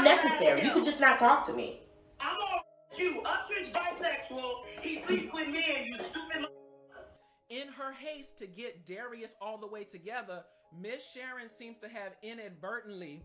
not necessary. You could just not talk to me. I'm on you. Usher's bisexual. He sleeps with men, you stupid. In her haste to get Darius all the way together, Miss Sharon seems to have inadvertently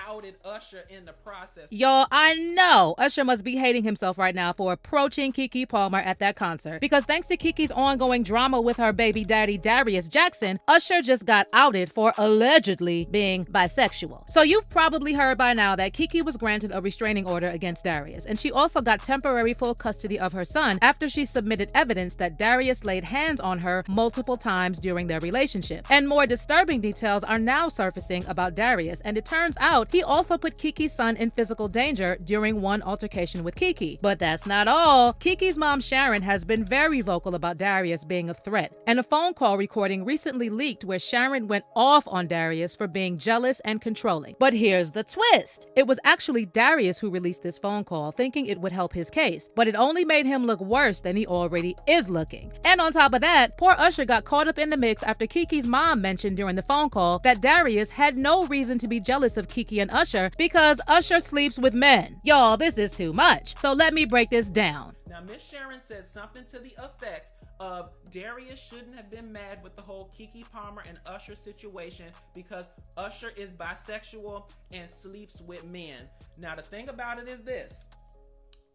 outed Usher in the process. Y'all, I know Usher must be hating himself right now for approaching Keke Palmer at that concert, because thanks to Keke's ongoing drama with her baby daddy Darius Jackson, Usher just got outed for allegedly being bisexual. So you've probably heard by now that Keke was granted a restraining order against Darius, and she also got temporary full custody of her son after she submitted evidence that Darius laid hands on her multiple times during their relationship. And more disturbing details are now surfacing about Darius, and it turns out he also put Keke's son in physical danger during one altercation with Keke. But that's not all. Keke's mom Sharon has been very vocal about Darius being a threat, and a phone call recording recently leaked where Sharon went off on Darius for being jealous and controlling. But here's the twist. It was actually Darius who released this phone call, thinking it would help his case, but it only made him look worse than he already is looking. And on top of that, poor Usher got caught up in the mix after Keke's mom mentioned during the phone call that Darius had no reason to be jealous of Keke and Usher because Usher sleeps with men. Y'all, this is too much. So let me break this down. Now, Miss Sharon said something to the effect of Darius shouldn't have been mad with the whole Keke Palmer and Usher situation because Usher is bisexual and sleeps with men. Now, the thing about it is this.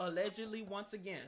Allegedly, once again,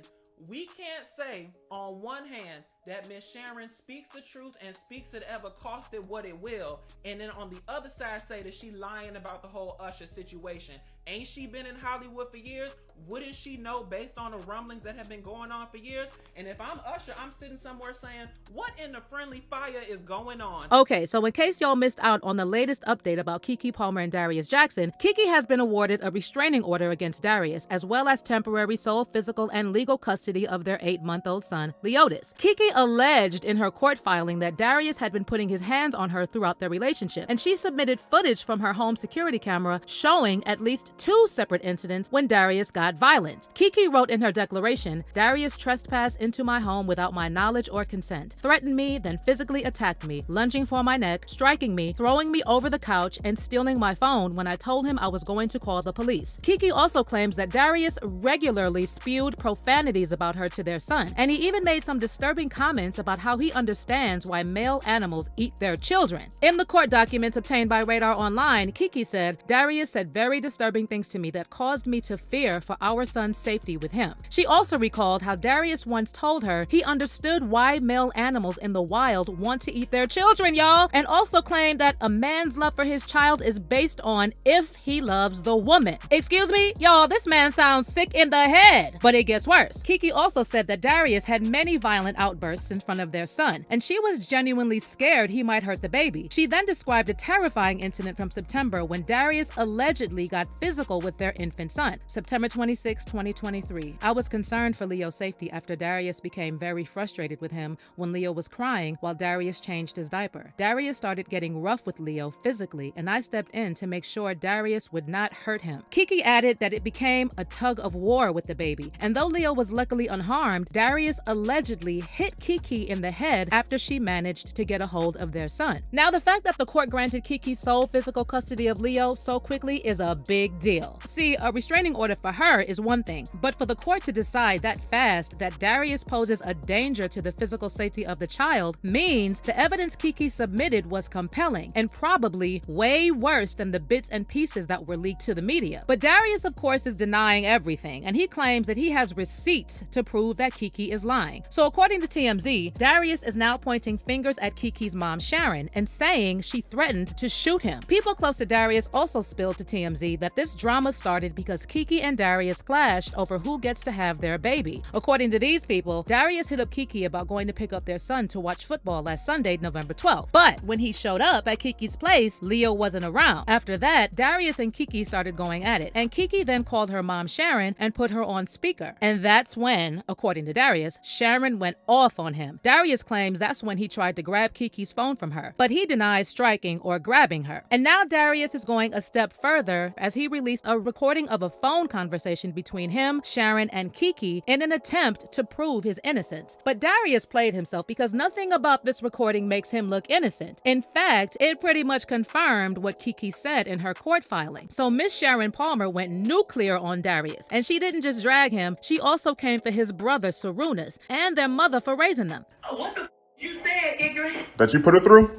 we can't say on one hand that Miss Sharon speaks the truth and speaks it ever cost it what it will, and then on the other side say that she lying about the whole Usher situation. Ain't she been in Hollywood for years? Wouldn't she know based on the rumblings that have been going on for years? And if I'm Usher, I'm sitting somewhere saying, what in the friendly fire is going on? Okay, so in case y'all missed out on the latest update about Keke Palmer and Darius Jackson, Keke has been awarded a restraining order against Darius, as well as temporary sole physical and legal custody of their 8-month-old son, Leotis. Keke alleged in her court filing that Darius had been putting his hands on her throughout their relationship, and she submitted footage from her home security camera showing at least 2 separate incidents when Darius got violent. Keke wrote in her declaration, "Darius trespassed into my home without my knowledge or consent, threatened me, then physically attacked me, lunging for my neck, striking me, throwing me over the couch, and stealing my phone when I told him I was going to call the police." Keke also claims that Darius regularly spewed profanities about her to their son, and he even made some disturbing comments about how he understands why male animals eat their children. In the court documents obtained by Radar Online, Keke said, "Darius said very disturbing things to me that caused me to fear for our son's safety with him." She also recalled how Darius once told her he understood why male animals in the wild want to eat their children, y'all, and also claimed that a man's love for his child is based on if he loves the woman. Excuse me? Y'all, this man sounds sick in the head. But it gets worse. Keke also said that Darius had many violent outbursts in front of their son, and she was genuinely scared he might hurt the baby. She then described a terrifying incident from September when Darius allegedly got physical with their infant son. September 26, 2023. "I was concerned for Leo's safety after Darius became very frustrated with him when Leo was crying while Darius changed his diaper. Darius started getting rough with Leo physically, and I stepped in to make sure Darius would not hurt him." Keke added that it became a tug of war with the baby, and though Leo was luckily unharmed, Darius allegedly hit Keke in the head after she managed to get a hold of their son. Now, the fact that the court granted Keke sole physical custody of Leo so quickly is a big deal. See, a restraining order for her is one thing, but for the court to decide that fast that Darius poses a danger to the physical safety of the child means the evidence Keke submitted was compelling and probably way worse than the bits and pieces that were leaked to the media. But Darius, of course, is denying everything, and he claims that he has receipts to prove that Keke is lying. So according to TMZ, Darius is now pointing fingers at Keke's mom, Sharon, and saying she threatened to shoot him. People close to Darius also spilled to TMZ that this drama started because Keke and Darius clashed over who gets to have their baby. According to these people, Darius hit up Keke about going to pick up their son to watch football last Sunday, November 12th. But when he showed up at Keke's place, Leo wasn't around. After that, Darius and Keke started going at it, and Keke then called her mom, Sharon, and put her on speaker. And that's when, according to Darius, Sharon went off on him. Darius claims that's when he tried to grab Keke's phone from her, but he denies striking or grabbing her. And now Darius is going a step further as he released a recording of a phone conversation between him, Sharon, and Keke in an attempt to prove his innocence. But Darius played himself because nothing about this recording makes him look innocent. In fact, it pretty much confirmed what Keke said in her court filing. So Miss Sharon Palmer went nuclear on Darius, and she didn't just drag him, she also came for his brother Sarunas and their mother for raising them. What the you said, ignorant? That you put her through?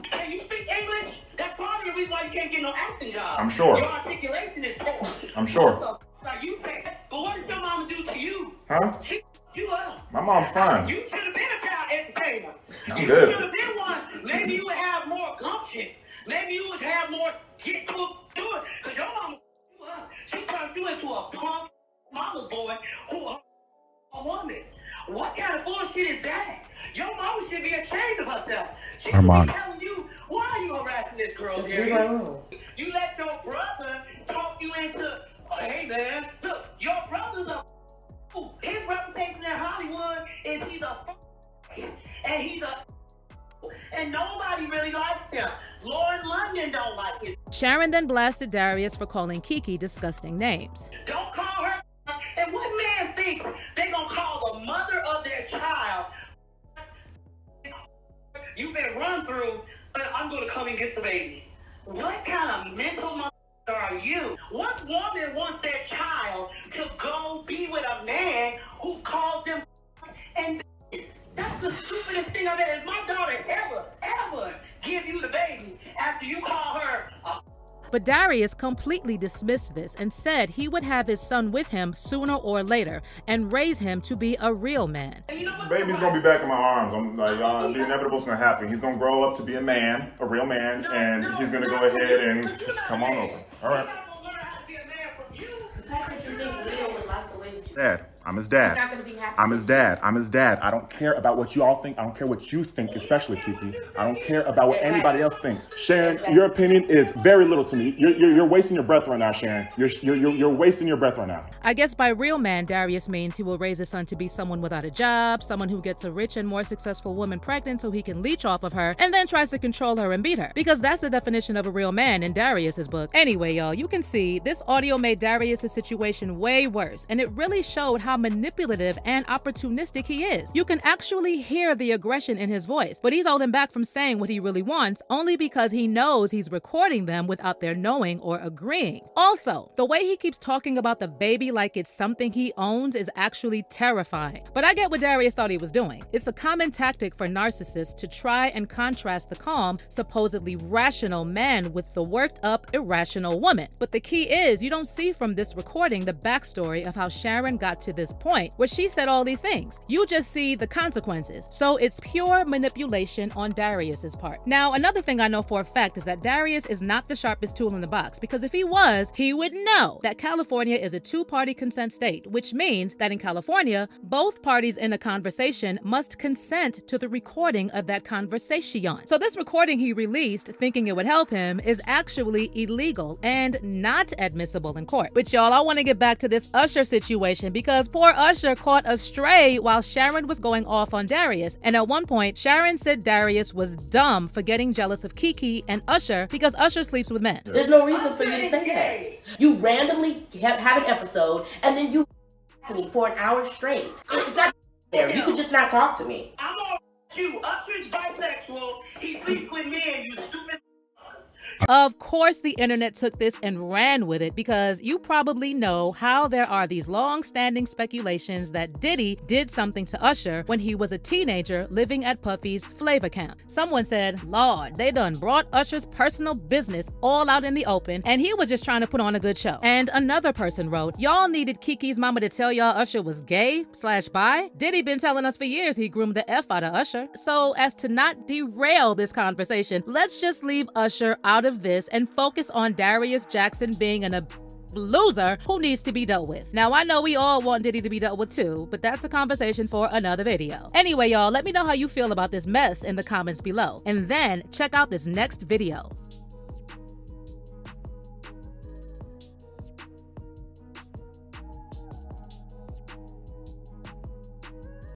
Can you speak English? That's part of the reason why you can't get no acting job. I'm sure. Your articulation is poor. I'm sure. What the f- are you saying? But what did your mama do to you? Huh? She f- you up. My mom's fine. You should have been a child entertainer. I'm You good. should have been one. Maybe you would have more gumption. Maybe you would have more get to it. Because your mama f- you up. She turned you into a punk mama's boy who a woman. What kind of bullshit is that? Your mama should be ashamed of herself. She should be telling you, why are you harassing this girl, Just Darius? leave her alone. You let your brother talk you into, hey man, look, your brother's a fool. His reputation in Hollywood is he's a and he's a and nobody really likes him. Lauren London don't like him. Sharon then blasted Darius for calling Keke disgusting names. Don't call her. And what man thinks they gonna call the mother of their child? You've been run through. I'm gonna come and get the baby. What kind of mental mother are you? What woman wants their child to go be with a man who calls them and that's the stupidest thing I've ever. If my daughter ever give you the baby after you call her a But Darius completely dismissed this and said he would have his son with him sooner or later and raise him to be a real man. Baby's gonna be back in my arms. I'm like, the inevitable's gonna happen. He's gonna grow up to be a man, a real man, and he's gonna go ahead and just come on over. All right. The fact that you think Leo would like the way that you Dad, I'm his He's dad. not gonna be happy. I'm his dad. I'm his dad. I don't care about what you all think. I don't care what you think, especially Keke. I don't care about what anybody else thinks. Sharon, your opinion is very little to me. You're wasting your breath right now, Sharon. You're wasting your breath right now. I guess by real man, Darius means he will raise his son to be someone without a job, someone who gets a rich and more successful woman pregnant so he can leech off of her, and then tries to control her and beat her. Because that's the definition of a real man in Darius's book. Anyway, y'all, you can see this audio made Darius's situation way worse, and it really showed how manipulative and opportunistic he is. You can actually hear the aggression in his voice, but he's holding back from saying what he really wants only because he knows he's recording them without their knowing or agreeing. Also, the way he keeps talking about the baby like it's something he owns is actually terrifying. But I get what Darius thought he was doing. It's a common tactic for narcissists to try and contrast the calm, supposedly rational man with the worked up, irrational woman. But the key is you don't see from this recording the backstory of how Sharon got to this point where she said all these things. You just see the consequences. So it's pure manipulation on Darius's part. Now, another thing I know for a fact is that Darius is not the sharpest tool in the box, because if he was, he would know that California is a two-party consent state, which means that in California, both parties in a conversation must consent to the recording of that conversation. So this recording he released, thinking it would help him, is actually illegal and not admissible in court. But y'all, I want to get back to this Usher situation because poor Usher caught a stray while Sharon was going off on Darius. And at one point, Sharon said Darius was dumb for getting jealous of Keke and Usher because Usher sleeps with men. There's no reason for you to say that. You randomly have an episode and then you me for an hour straight. It's not there. You could just not talk to me. I'm on you. Usher's bisexual. He sleeps with men, you stupid. Of course, the internet took this and ran with it because you probably know how there are these long-standing speculations that Diddy did something to Usher when he was a teenager living at Puffy's Flavor Camp. Someone said, Lord, they done brought Usher's personal business all out in the open and he was just trying to put on a good show. And another person wrote, y'all needed Keke's mama to tell y'all Usher was gay/bi? Diddy been telling us for years he groomed the F out of Usher. So as to not derail this conversation, let's just leave Usher out of this and focus on Darius Jackson being a loser who needs to be dealt with. Now, I know we all want Diddy to be dealt with too, but that's a conversation for another video. Anyway, y'all, let me know how you feel about this mess in the comments below, and then check out this next video.